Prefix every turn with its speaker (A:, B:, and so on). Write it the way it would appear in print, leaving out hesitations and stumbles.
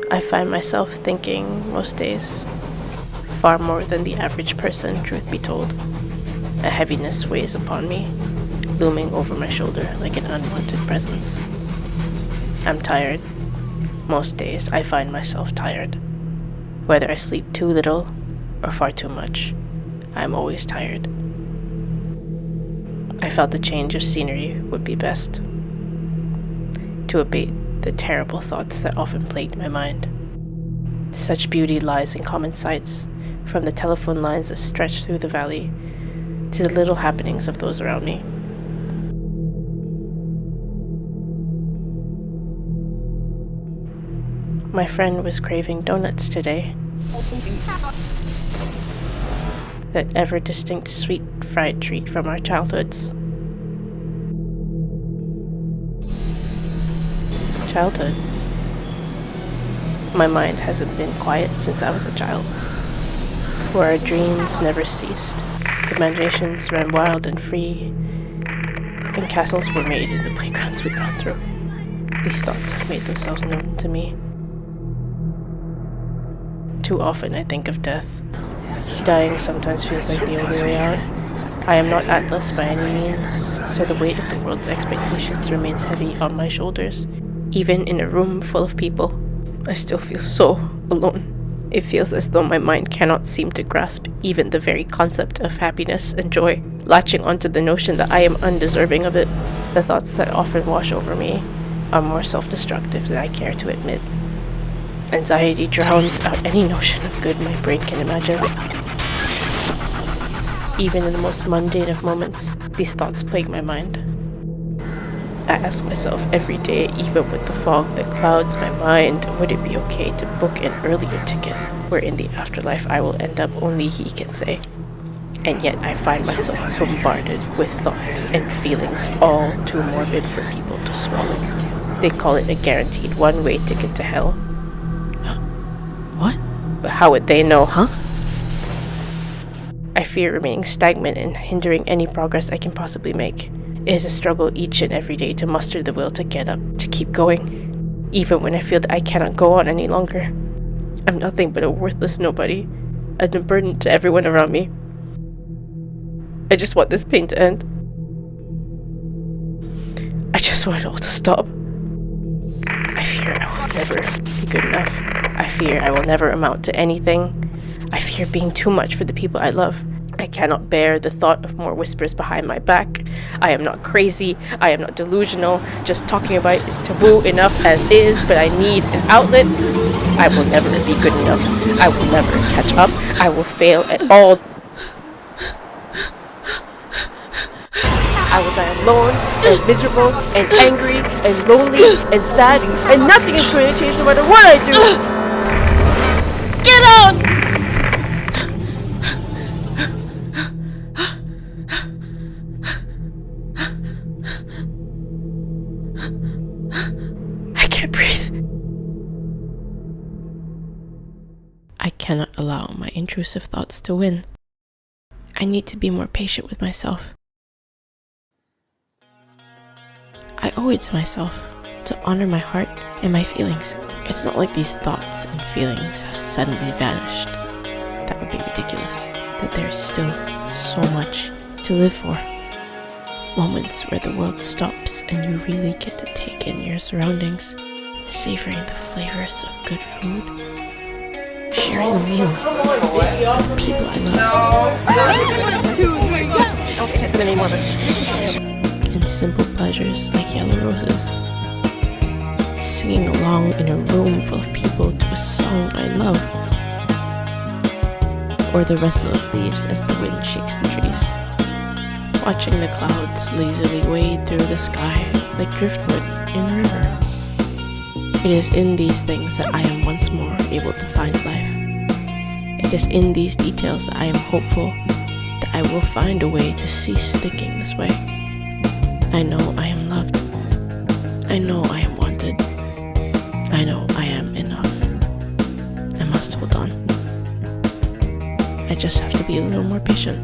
A: I find myself thinking most days, far more than the average person, truth be told. A heaviness weighs upon me, looming over my shoulder like an unwanted presence. I'm tired. Most days I find myself tired. Whether I sleep too little or far too much, I'm always tired. I felt a change of scenery would be best, to abate the terrible thoughts that often plagued my mind. Such beauty lies in common sights, from the telephone lines that stretch through the valley to the little happenings of those around me. My friend was craving donuts today. That ever-distinct sweet fried treat from our childhoods. Childhood. My mind hasn't been quiet since I was a child, where our dreams never ceased, imaginations ran wild and free, and castles were made in the playgrounds we'd gone through. These thoughts have made themselves known to me. Too often I think of death. Dying sometimes feels like the only way out. I am not Atlas by any means, so the weight of the world's expectations remains heavy on my shoulders. Even in a room full of people, I still feel so alone. It feels as though my mind cannot seem to grasp even the very concept of happiness and joy, latching onto the notion that I am undeserving of it. The thoughts that often wash over me are more self-destructive than I care to admit. Anxiety drowns out any notion of good my brain can imagine. Even in the most mundane of moments, these thoughts plague my mind. I ask myself every day, even with the fog that clouds my mind, would it be okay to book an earlier ticket, where in the afterlife I will end up only he can say. And yet I find myself bombarded with thoughts and feelings all too morbid for people to swallow. They call it a guaranteed one-way ticket to hell.
B: What?
A: But how would they know?
B: Huh?
A: I fear remaining stagnant and hindering any progress I can possibly make. It is a struggle each and every day to muster the will to get up, to keep going, even when I feel that I cannot go on any longer. I'm nothing but a worthless nobody, and a burden to everyone around me. I just want this pain to end. I just want it all to stop. I fear I will never be good enough. I fear I will never amount to anything. I fear being too much for the people I love. I cannot bear the thought of more whispers behind my back. I am not crazy. I am not delusional. Just talking about it is taboo enough as is, but I need an outlet. I will never be good enough. I will never catch up. I will fail at all. I will die alone, and miserable, and angry, and lonely, and sad, and nothing is going to change no matter what I do. Get out! I can't breathe. I cannot allow my intrusive thoughts to win. I need to be more patient with myself. I owe it to myself to honor my heart and my feelings. It's not like these thoughts and feelings have suddenly vanished. That would be ridiculous. That there's still so much to live for. Moments where the world stops and you really get to take in your surroundings, savoring the flavors of good food, sharing a meal with people I love. And simple pleasures like yellow roses. Singing along in a room full of people to a song I love. Or the rustle of leaves as the wind shakes the trees. Watching the clouds lazily wade through the sky like driftwood in a river. It is in these things that I am once more able to find life. It is in these details that I am hopeful that I will find a way to cease thinking this way. I know I am loved. I know I am wanted. I know I am enough. I must hold on. I just have to be a little more patient.